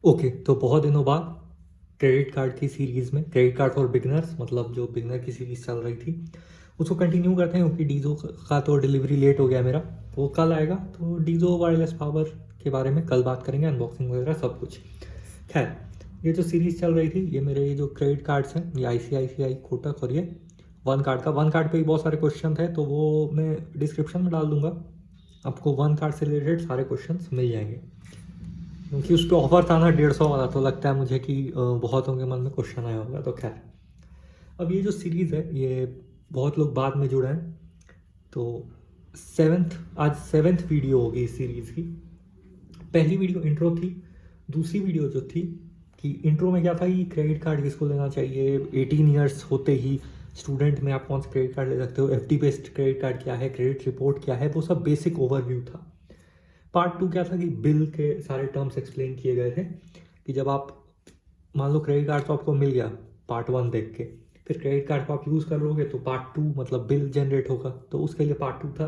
Okay, तो बहुत दिनों बाद क्रेडिट कार्ड की सीरीज़ में क्रेडिट कार्ड फॉर बिगनर्स, मतलब जो बिगनर की सीरीज़ चल रही थी उसको कंटिन्यू करते हैं, क्योंकि डीजो का तो डिलीवरी लेट हो गया मेरा, वो कल आएगा। तो डीजो वायरलेस पावर के बारे में कल बात करेंगे, अनबॉक्सिंग वगैरह सब कुछ। खैर, ये जो सीरीज़ चल रही थी, ये मेरे ये जो क्रेडिट कार्ड्स हैं, ये ICICI, कोटक और ये वन कार्ड पे ही बहुत सारे क्वेश्चन थे, तो वो मैं डिस्क्रिप्शन में डाल दूंगा। आपको वन कार्ड से रिलेटेड सारे क्वेश्चन मिल जाएंगे, क्योंकि उस पर ऑफर था ना 150 वाला, तो लगता है मुझे कि बहुतों के मन में क्वेश्चन आया होगा। तो खैर, अब ये जो सीरीज़ है ये बहुत लोग बाद में जुड़े हैं, तो आज सेवेंथ वीडियो होगी इस सीरीज़ की। पहली वीडियो इंट्रो थी। दूसरी वीडियो जो थी कि इंट्रो में क्या था कि क्रेडिट कार्ड किसको लेना चाहिए, 18 ईयर्स होते ही स्टूडेंट में आप कौन सा क्रेडिट कार्ड ले सकते हो, FD बेस्ड क्रेडिट कार्ड क्या है, क्रेडिट रिपोर्ट क्या है, वो सब बेसिक ओवरव्यू था। पार्ट 2 क्या था कि बिल के सारे टर्म्स एक्सप्लेन किए गए थे, कि जब आप मान लो क्रेडिट कार्ड तो आपको मिल गया पार्ट 1 देख के, फिर क्रेडिट कार्ड को आप यूज़ कर लोगे तो पार्ट 2 मतलब बिल जनरेट होगा, तो उसके लिए पार्ट 2 था।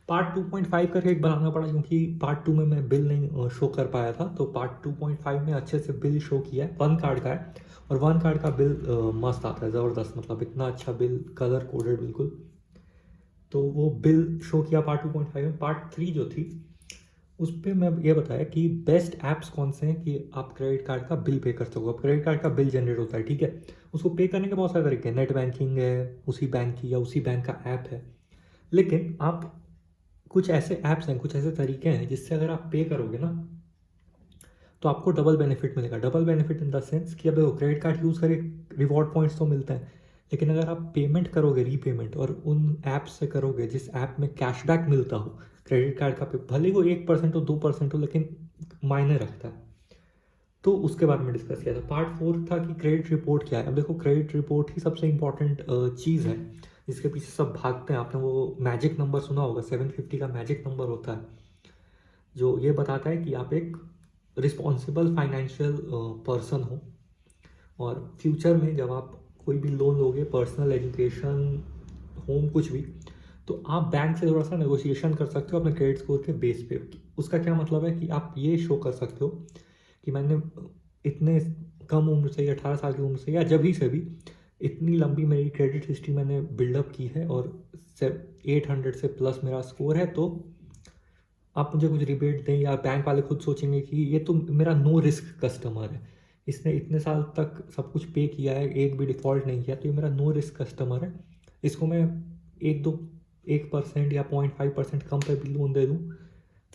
पार्ट 2.5 करके एक बनाना पड़ा, क्योंकि पार्ट 2 में मैं बिल नहीं शो कर पाया था, तो पार्ट 2.5 में अच्छे से बिल शो किया है। वन कार्ड का है, और वन कार्ड का बिल मस्त आता है, ज़बरदस्त, मतलब इतना अच्छा बिल, कलर कोडेड बिल्कुल। तो वो बिल शो किया पार्ट 2.5 में। पार्ट 3 जो थी उस पर मैं ये बताया कि बेस्ट ऐप्स कौन से हैं कि आप क्रेडिट कार्ड का बिल पे कर सको। अब क्रेडिट कार्ड का बिल जनरेट होता है, ठीक है, उसको पे करने के बहुत सारे तरीके हैं, नेट बैंकिंग है, उसी बैंक की या उसी बैंक का ऐप है। लेकिन आप कुछ ऐसे ऐप्स हैं, कुछ ऐसे तरीके हैं जिससे अगर आप पे करोगे ना, तो आपको डबल बेनिफिट मिलेगा। Double benefit in the sense कि अब देखो, क्रेडिट कार्ड यूज़ करके रिवॉर्ड पॉइंट्स तो मिलते हैं, लेकिन अगर आप पेमेंट करोगे, रीपेमेंट, और उन ऐप से करोगे जिस ऐप में कैशबैक मिलता हो क्रेडिट कार्ड का, पे भले वो 1% हो, 2% हो, लेकिन मायने रखता है। तो उसके बारे में डिस्कस किया था। पार्ट 4 था कि क्रेडिट रिपोर्ट क्या है। अब देखो, क्रेडिट रिपोर्ट ही सबसे इंपॉर्टेंट चीज़ है जिसके पीछे सब भागते हैं। आपने वो मैजिक नंबर सुना होगा, 750 का मैजिक नंबर होता है, जो ये बताता है कि आप एक रिस्पॉन्सिबल फाइनेंशियल पर्सन हो, और फ्यूचर में जब आप कोई भी लोन लोगे, पर्सनल, एजुकेशन, होम, कुछ भी, तो आप बैंक से थोड़ा सा नेगोशिएशन कर सकते हो अपने क्रेडिट स्कोर के बेस पे। उसका क्या मतलब है कि आप ये शो कर सकते हो कि मैंने इतने कम उम्र से, 18 साल की उम्र से, या जब ही से भी, इतनी लंबी मेरी क्रेडिट हिस्ट्री मैंने बिल्डअप की है, और 800 से प्लस मेरा स्कोर है, तो आप मुझे कुछ रिबेट दें। या बैंक वाले खुद सोचेंगे कि ये तो मेरा नो रिस्क कस्टमर है, इसने इतने साल तक सब कुछ पे किया है, एक भी डिफ़ॉल्ट नहीं किया, तो ये मेरा नो रिस्क कस्टमर है, इसको मैं 1% या 0.5% कम पे भी लोन दे दूँ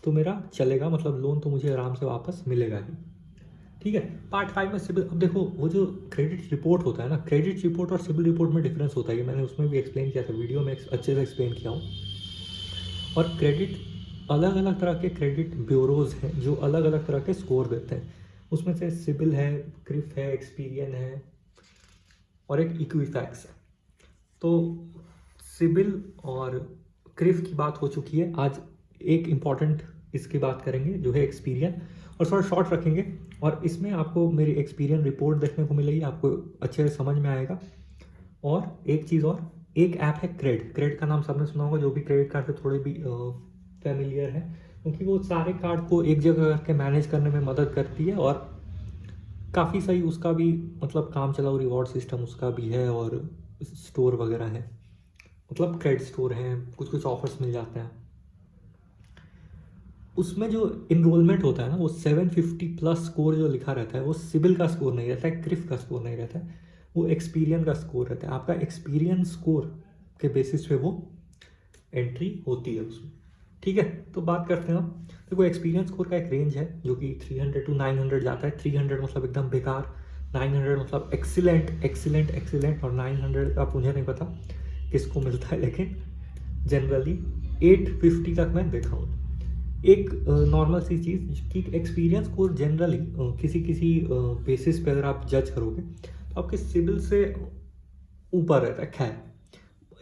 तो मेरा चलेगा, मतलब लोन तो मुझे आराम से वापस मिलेगा ही। ठीक है। पार्ट 5 में सिबिल। अब देखो, वो जो क्रेडिट रिपोर्ट होता है ना, क्रेडिट रिपोर्ट और सिबिल रिपोर्ट में डिफरेंस होता है, ये मैंने उसमें भी एक्सप्लेन किया था, वीडियो में अच्छे से एक्सप्लेन किया हूँ। और क्रेडिट, अलग अलग तरह के क्रेडिट ब्यूरोज हैं जो अलग अलग तरह के स्कोर देते हैं। उसमें से सिबिल है, क्रिफ है, एक्सपीरियन है, और एक इक्विफैक्स है। तो सिबिल और क्रिफ की बात हो चुकी है। आज एक इम्पॉर्टेंट इसकी बात करेंगे जो है एक्सपीरियन, और थोड़ा शॉर्ट रखेंगे, और इसमें आपको मेरी एक्सपीरियन रिपोर्ट देखने को मिलेगी, आपको अच्छे से समझ में आएगा। और एक चीज़ और, एक ऐप है क्रेड। क्रेड का नाम सबने सुना होगा, जो भी क्रेडिट कार्ड से थोड़े भी फेमिलियर है, क्योंकि वो सारे कार्ड को एक जगह करके मैनेज करने में मदद करती है, और काफ़ी सही उसका भी मतलब काम चलाऊ रिवॉर्ड सिस्टम उसका भी है, और स्टोर वगैरह है, मतलब क्रेडिट स्टोर हैं, कुछ कुछ ऑफर्स मिल जाते हैं। उसमें जो इनरोलमेंट होता है ना, वो 750 प्लस स्कोर जो लिखा रहता है, वो सिबिल का स्कोर नहीं रहता है, क्रिफ का स्कोर नहीं रहता है, वो एक्सपीरियन का स्कोर रहता है। आपका एक्सपीरियन स्कोर के बेसिस पे वो एंट्री होती है उसमें। ठीक है, तो बात करते हैं हम। देखो, एक्सपीरियंस स्कोर का एक रेंज है जो कि 300 to 900 जाता है। 300 मतलब एकदम बेकार, 900 मतलब एक्सीलेंट एक्सीलेंट एक्सीलेंट, और 900 का मुझे नहीं पता किसको मिलता है, लेकिन जनरली 850 तक मैं देखा हूँ। एक नॉर्मल सी चीज़ कि एक्सपीरियंस स्कोर जनरली किसी किसी बेसिस पे अगर आप जज करोगे तो आपके सिविल से ऊपर रहता है। खैर,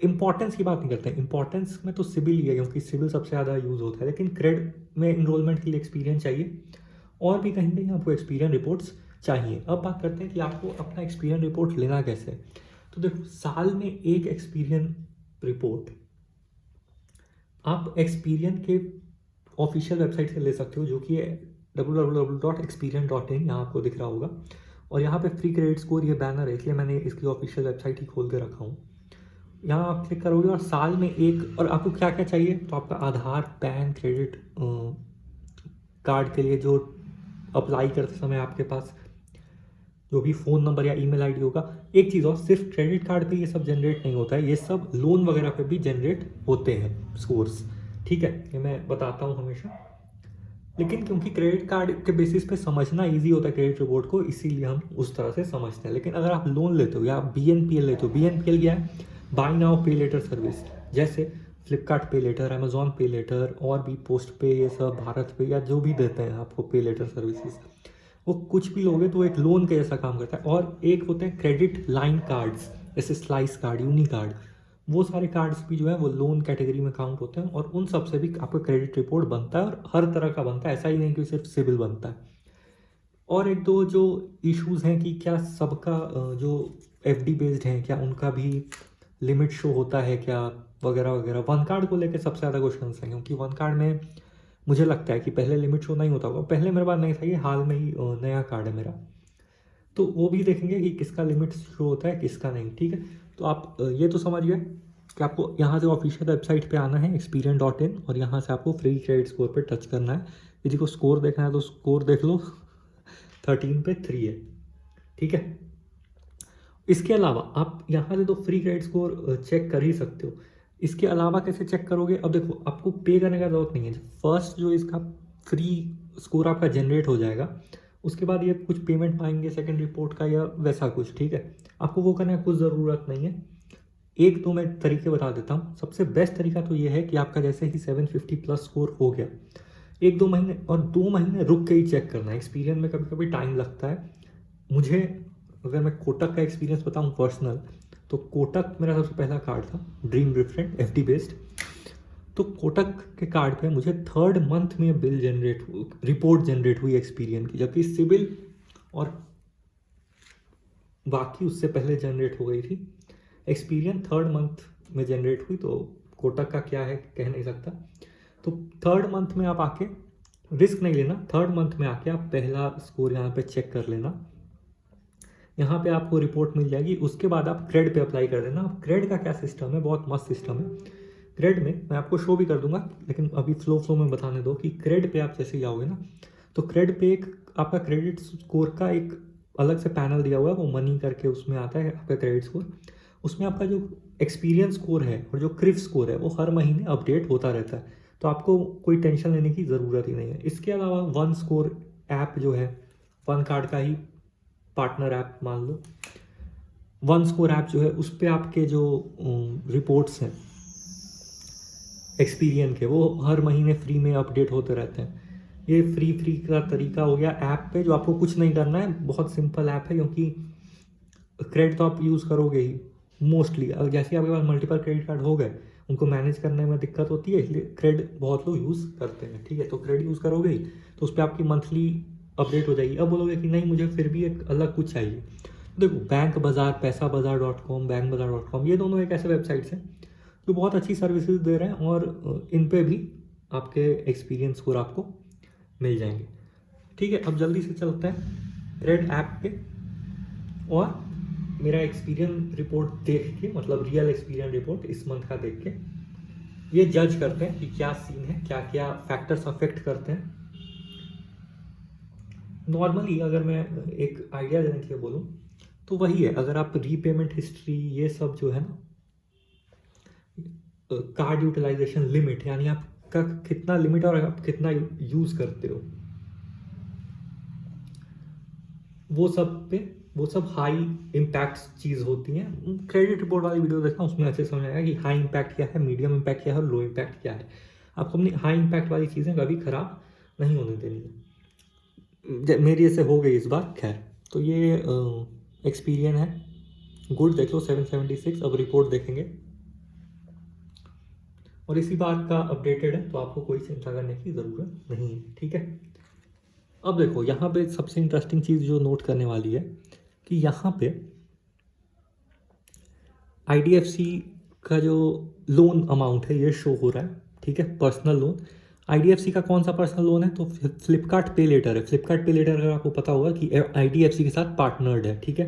इंपॉर्टेंस की बात नहीं करते हैं, इंपॉर्टेंस में तो सिविल ही है, क्योंकि सिविल सबसे ज़्यादा यूज़ होता है, लेकिन क्रेड में इनरोलमेंट के लिए एक्सपीरियंस चाहिए, और भी कहीं कहीं आपको एक्सपीरियंस रिपोर्ट्स चाहिए। अब बात करते हैं कि आपको अपना एक्सपीरियंस रिपोर्ट लेना कैसे है। तो देखो, साल में एक एक्सपीरियंस रिपोर्ट आप एक्सपीरियंस के ऑफिशियल वेबसाइट से ले सकते हो, जो कि www.experian.in यहाँ आपको दिख रहा होगा, और यहाँ पे फ्री क्रेडिट स्कोर ये बैनर है, इसलिए मैंने इसकी ऑफिशियल वेबसाइट ही खोल के रखा हूँ। यहाँ आप क्लिक करोगे और साल में एक, और आपको क्या क्या चाहिए, तो आपका आधार, पैन, क्रेडिट कार्ड के लिए जो अप्लाई करते समय आपके पास जो भी फ़ोन नंबर या ईमेल आईडी होगा। एक चीज़ और, सिर्फ क्रेडिट कार्ड पे ये सब जनरेट नहीं होता है, ये सब लोन वगैरह पे भी जनरेट होते हैं स्कोर्स, ठीक है, ये मैं बताता हूँ हमेशा। लेकिन क्योंकि क्रेडिट कार्ड के बेसिस पे समझना इजी होता है क्रेडिट रिपोर्ट को, इसीलिए हम उस तरह से समझते हैं। लेकिन अगर आप लोन लेते हो या आप BNPL लेते हो, BNPL क्या है, बाय नाउ पे लेटर सर्विस, जैसे फ्लिपकार्ट पे लेटर, अमेजॉन पे लेटर, और भी पोस्ट पे, ये सब भारत पे या जो भी देते हैं आपको पे लेटर सर्विसेज, वो कुछ भी लोगे तो एक लोन के जैसा काम करता है। और एक होते हैं क्रेडिट लाइन कार्ड्स, जैसे स्लाइस कार्ड, यूनी कार्ड, वो सारे कार्ड्स भी जो है वो लोन कैटेगरी में काउंट होते हैं, और उन सब से भी आपका क्रेडिट रिपोर्ट बनता है, और हर तरह का बनता है, ऐसा ही नहीं कि सिर्फ सिविल बनता है। और एक दो जो इश्यूज़ हैं कि क्या सबका जो FD बेस्ड हैं, क्या उनका भी लिमिट शो होता है क्या, वगैरह वगैरह। वन कार्ड को लेकर सबसे ज़्यादा क्वेश्चन हैं, क्योंकि वन कार्ड में मुझे लगता है कि पहले लिमिट शो नहीं होता होगा, पहले मेरे पास नहीं था, ये हाल में ही नया कार्ड है मेरा, तो वो भी देखेंगे कि किसका लिमिट शो होता है किसका नहीं, ठीक है। तो आप ये तो समझ गए कि आपको यहाँ से ऑफिशियल वेबसाइट पे आना है experian.in, और यहाँ से आपको फ्री क्रेडिट स्कोर पे टच करना है। किसी को स्कोर देखना है तो स्कोर देख लो, 13 पे 3 है, ठीक है। इसके अलावा आप यहाँ से तो फ्री क्रेडिट स्कोर चेक कर ही सकते हो, इसके अलावा कैसे चेक करोगे, अब देखो आपको पे करने का ज़रूरत नहीं है। फर्स्ट जो इसका फ्री स्कोर आपका जनरेट हो जाएगा, उसके बाद ये कुछ पेमेंट मांगेंगे सेकंड रिपोर्ट का या वैसा कुछ, ठीक है, आपको वो करने की कुछ ज़रूरत नहीं है। एक दो मैं तरीके बता देता हूँ। सबसे बेस्ट तरीका तो ये है कि आपका जैसे ही 750 प्लस स्कोर हो गया, 1-2 महीने और 2 महीने रुक के ही चेक करना है। एक्सपीरियंस में कभी कभी टाइम लगता है। मुझे, अगर मैं कोटक का एक्सपीरियंस बताऊँ पर्सनल, तो कोटक मेरा सबसे पहला कार्ड था, ड्रीम डिफरेंट FD बेस्ड। तो कोटक के कार्ड पे मुझे 3rd मंथ में बिल जनरेट, रिपोर्ट जनरेट हुई एक्सपीरियंस की, जबकि सिविल और बाकी उससे पहले जनरेट हो गई थी। एक्सपीरियंस 3rd मंथ में जनरेट हुई, तो कोटक का क्या है कह नहीं सकता। तो 3rd मंथ में आप आके रिस्क नहीं लेना, 3rd मंथ में आके आप पहला स्कोर यहाँ पे चेक कर लेना, यहाँ पे आपको रिपोर्ट मिल जाएगी। उसके बाद आप क्रेड पे अप्लाई कर देना। क्रेड का क्या सिस्टम है, बहुत मस्त सिस्टम है। क्रेड में मैं आपको शो भी कर दूंगा, लेकिन अभी फ्लो में बताने दो कि क्रेड पे आप जैसे जाओगे ना, तो क्रेड पे एक आपका क्रेडिट स्कोर का एक अलग से पैनल दिया हुआ है, वो मनी करके उसमें आता है आपका क्रेडिट स्कोर। उसमें आपका जो एक्सपीरियंस स्कोर है और जो क्रिफ स्कोर है वो हर महीने अपडेट होता रहता है, तो आपको कोई टेंशन लेने की ज़रूरत ही नहीं है। इसके अलावा वन स्कोर ऐप जो है, वन कार्ड का ही पार्टनर ऐप मान लो, वन स्कोर ऐप जो है उस पर आपके जो रिपोर्ट्स हैं एक्सपीरियंस के, वो हर महीने फ्री में अपडेट होते रहते हैं। ये फ्री का तरीका हो गया ऐप पे, जो आपको कुछ नहीं करना है, बहुत सिंपल ऐप है, क्योंकि क्रेडिट तो आप यूज़ करोगे ही मोस्टली। अगर जैसे आपके पास मल्टीपल क्रेडिट कार्ड हो गए, उनको मैनेज करने में दिक्कत होती है, इसलिए क्रेडिट बहुत लोग यूज़ करते हैं, ठीक है। तो क्रेडिट यूज़ करोगे ही, तो उस पर आपकी मंथली अपडेट हो जाएगी। अब बोलोगे कि नहीं मुझे फिर भी एक अलग कुछ चाहिए, देखो बैंक बाज़ार, पैसा बाज़ार.com, बैंक बाज़ार.com, ये दोनों एक ऐसे वेबसाइट्स हैं जो बहुत अच्छी सर्विसेज दे रहे हैं, और इन पे भी आपके एक्सपीरियंस स्कोर आपको मिल जाएंगे, ठीक है। अब जल्दी से चलते हैं क्रेड ऐप पे, और मेरा एक्सपीरियंस रिपोर्ट देख के, मतलब रियल एक्सपीरियंस रिपोर्ट इस मंथ का देख के ये जज करते हैं कि क्या सीन है, क्या क्या फैक्टर्स अफेक्ट करते हैं। नॉर्मली अगर मैं एक आइडिया देने के लिए बोलूँ तो वही है, अगर आप रीपेमेंट हिस्ट्री ये सब जो है ना, कार्ड यूटिलाइजेशन लिमिट, यानी आपका कितना लिमिट और आप कितना यूज़ करते हो, वो सब हाई इम्पैक्ट चीज़ होती हैं। क्रेडिट रिपोर्ट वाली वीडियो देखना, उसमें अच्छे समझ आएगा कि हाई इम्पैक्ट क्या है, मीडियम इम्पैक्ट क्या है और लो इम्पैक्ट क्या है। आपको अपनी हाई इम्पैक्ट वाली चीज़ें कभी ख़राब नहीं होने देनी है। मेरी ऐसे हो गई इस बार, खैर। तो ये एक्सपीरियंस है, गुड, देख लो 776। अब रिपोर्ट देखेंगे, और इसी बात का अपडेटेड है, तो आपको कोई चिंता करने की ज़रूरत नहीं है, ठीक है। अब देखो यहाँ पे सबसे इंटरेस्टिंग चीज़ जो नोट करने वाली है कि यहाँ पे IDFC का जो लोन अमाउंट है ये शो हो रहा है, ठीक है, पर्सनल लोन। IDFC का कौन सा पर्सनल लोन है? तो फ्लिपकार्ट पे लेटर है। फ्लिपकार्ट पे लेटर अगर आपको पता होगा कि IDFC के साथ पार्टनर्ड है, ठीक है।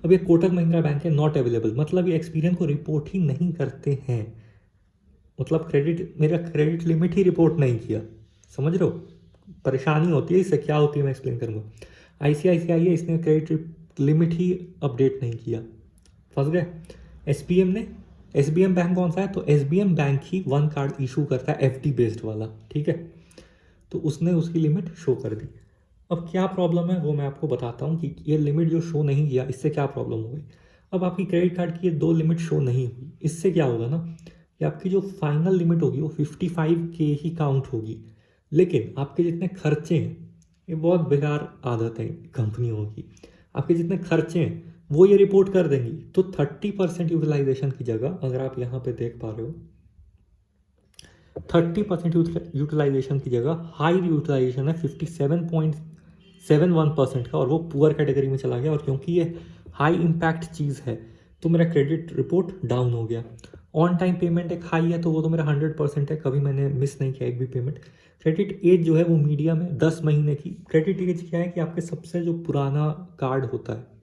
अब ये कोटक महिंद्रा बैंक है, नॉट अवेलेबल, मतलब ये एक्सपीरियंस को रिपोर्ट ही नहीं करते हैं, मतलब मेरा क्रेडिट लिमिट ही रिपोर्ट नहीं किया, समझ रहे हो? परेशानी होती है इससे, क्या होती है मैं एक्सप्लेन करूँगा। ICICI है, इसने क्रेडिट लिमिट ही अपडेट नहीं किया, फंस गए। SBM बैंक कौन सा है? तो SBM बैंक ही वन कार्ड इशू करता है, FD बेस्ड वाला, ठीक है। तो उसने उसकी लिमिट शो कर दी। अब क्या प्रॉब्लम है वो मैं आपको बताता हूँ कि ये लिमिट जो शो नहीं किया इससे क्या प्रॉब्लम हो गई। अब आपकी क्रेडिट कार्ड की ये 2 लिमिट शो नहीं हुई, इससे क्या होगा ना कि आपकी जो फाइनल लिमिट होगी वो 55K ही काउंट होगी, लेकिन आपके जितने खर्चे हैं, ये बहुत बेकार आदत है कंपनियों की, आपके जितने खर्चे हैं वो ये रिपोर्ट कर देंगी। तो 30% यूटिलाइजेशन की जगह, अगर आप यहाँ पे देख पा रहे हो, 30% यूटिलाइजेशन की जगह हाई यूटिलाइजेशन है 57.71% का, और वो पुअर कैटेगरी में चला गया। और क्योंकि ये हाई इम्पैक्ट चीज़ है तो मेरा क्रेडिट रिपोर्ट डाउन हो गया। ऑन टाइम पेमेंट एक हाई है तो वो तो मेरा 100% है, कभी मैंने मिस नहीं किया एक भी पेमेंट। क्रेडिट एज जो है वो मीडियम है, 10 महीने की। क्रेडिट एज क्या है कि आपके सबसे जो पुराना कार्ड होता है,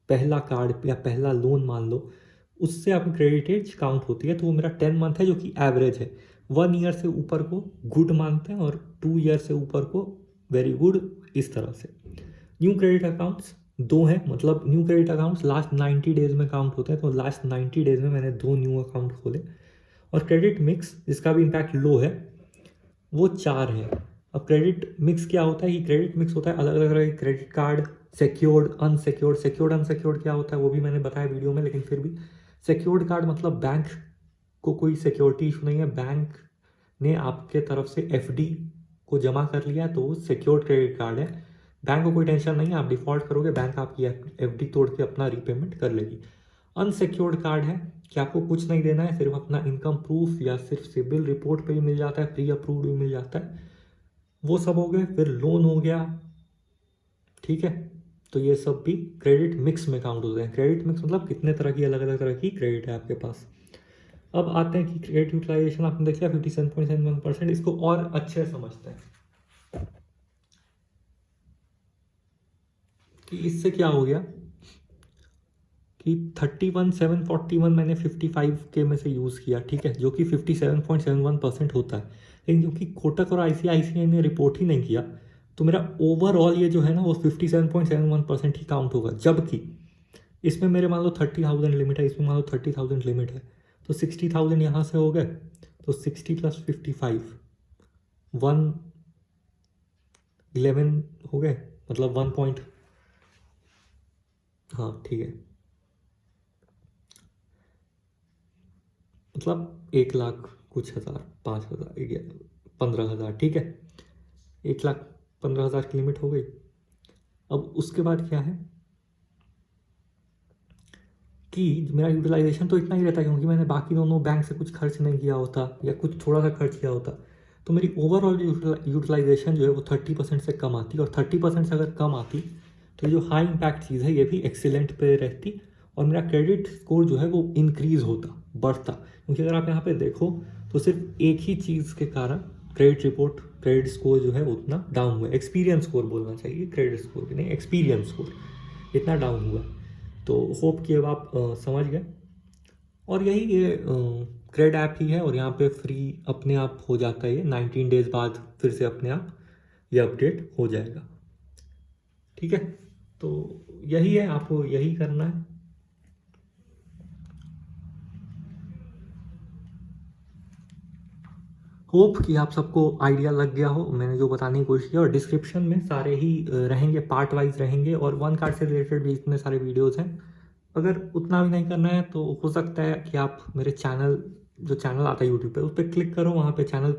पहला कार्ड या पहला लोन मान लो, उससे आपकी क्रेडिट एज काउंट होती है, तो वो मेरा 10 मंथ है जो कि एवरेज है। 1 ईयर से ऊपर को गुड मानते हैं और 2 ईयर से ऊपर को वेरी गुड, इस तरह से। न्यू क्रेडिट अकाउंट्स 2 हैं, मतलब new credit accounts last 90 days में काउंट होते हैं, तो लास्ट 90 डेज में मैंने 2 न्यू अकाउंट खोले। और क्रेडिट मिक्स जिसका भी इम्पैक्ट लो है वो 4 है। अब क्रेडिट मिक्स क्या होता है? ये क्रेडिट मिक्स होता है अलग अलग तरह के क्रेडिट कार्ड, सिक्योर्ड अनसिक्योर्ड क्या होता है वो भी मैंने बताया वीडियो में, लेकिन फिर भी सिक्योर्ड कार्ड मतलब बैंक को कोई सिक्योरिटी इशू नहीं है, बैंक ने आपके तरफ से FD को जमा कर लिया है तो वो सिक्योर्ड क्रेडिट कार्ड है। बैंक को कोई टेंशन नहीं है, आप डिफ़ॉल्ट करोगे बैंक आपकी FD तोड़ के अपना रीपेमेंट कर लेगी। अनसिक्योर्ड कार्ड है कि आपको कुछ नहीं देना है, सिर्फ अपना इनकम प्रूफ या सिर्फ सिबिल रिपोर्ट पे ही मिल जाता है, प्री अप्रूव्ड भी मिल जाता है, वो सब हो गए। फिर लोन हो गया, ठीक है। तो ये सब भी क्रेडिट मिक्स में काउंट होते हैं। क्रेडिट मिक्स मतलब कितने तरह की अलग अलग तरह की क्रेडिट है आपके पास। अब आते हैं कि क्रेडिट यूटिलाइजेशन आपने देख लिया 57.71%। इसको और अच्छे से समझते हैं कि इससे क्या हो गया कि 31,741 मैंने 55K में से यूज़ किया, ठीक है, जो कि 57.71% होता है। लेकिन क्योंकि कोटक और ICICI ने रिपोर्ट ही नहीं किया तो मेरा ओवरऑल ये जो है ना वो 57.71% ही काउंट होगा। जबकि इसमें मेरे मान लो 30,000 लिमिट है, इसमें मान लो 30,000 लिमिट है, तो 60,000 यहाँ से हो गए, तो 60 + 55 111 हो गए, मतलब 1 पॉइंट, हाँ ठीक है, मतलब 1,00,000 कुछ हज़ार, 5,000, 15,000, ठीक है, 1,15,000 की लिमिट हो गई। अब उसके बाद क्या है कि मेरा यूटिलाइजेशन तो इतना ही रहता है क्योंकि मैंने बाकी दोनों बैंक से कुछ खर्च नहीं किया होता या कुछ थोड़ा सा खर्च किया होता, तो मेरी ओवरऑल यूटिलाइजेशन जो है वो 30% से कम आती। और 30% से अगर कम आती तो ये जो हाई इम्पैक्ट चीज़ है ये भी एक्सीलेंट पे रहती और मेरा क्रेडिट स्कोर जो है वो इंक्रीज़ होता, बढ़ता। क्योंकि अगर आप यहाँ पे देखो तो सिर्फ एक ही चीज़ के कारण क्रेडिट स्कोर जो है वो उतना डाउन हुआ। एक्सपीरियंस स्कोर बोलना चाहिए, क्रेडिट स्कोर भी नहीं, एक्सपीरियंस स्कोर इतना डाउन हुआ। तो होप कि अब आप समझ गए। और यही ये क्रेड ऐप ही है और यहाँ पे फ्री अपने आप हो जाता है, ये 19 डेज बाद फिर से अपने आप ये अपडेट हो जाएगा, ठीक है। तो यही है, आपको यही करना है। होप कि आप सबको आइडिया लग गया हो मैंने जो बताने की कोशिश की। और डिस्क्रिप्शन में सारे ही रहेंगे, पार्ट वाइज रहेंगे, और वन कार्ड से रिलेटेड भी इतने सारे वीडियोज़ हैं। अगर उतना भी नहीं करना है तो हो सकता है कि आप मेरे चैनल, जो चैनल आता है यूट्यूब पे, उस पर क्लिक करो, वहाँ पे चैनल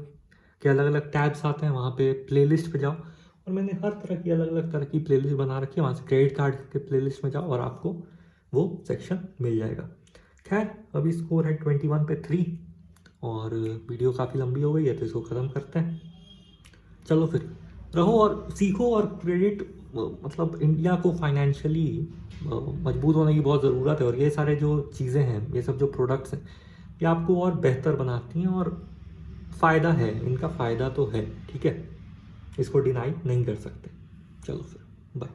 के अलग अलग टैब्स आते हैं, वहाँ पे प्लेलिस्ट पे जाओ और मैंने हर तरह की अलग अलग तरह की प्लेलिस्ट बना रखी है, वहाँ से क्रेडिट कार्ड के प्लेलिस्ट में जाओ और आपको वो सेक्शन मिल जाएगा। खैर अभी स्कोर है 21/3 और वीडियो काफ़ी लंबी हो गई है तो इसको ख़त्म करते हैं। चलो फिर रहो और सीखो, और क्रेडिट मतलब इंडिया को फाइनेंशियली मजबूत होने की बहुत ज़रूरत है। और ये सारे जो चीज़ें हैं, ये सब जो प्रोडक्ट्स हैं, ये आपको और बेहतर बनाती हैं और फ़ायदा है, इनका फ़ायदा तो है, ठीक है, इसको डिनाई नहीं कर सकते। चलो फिर बाय।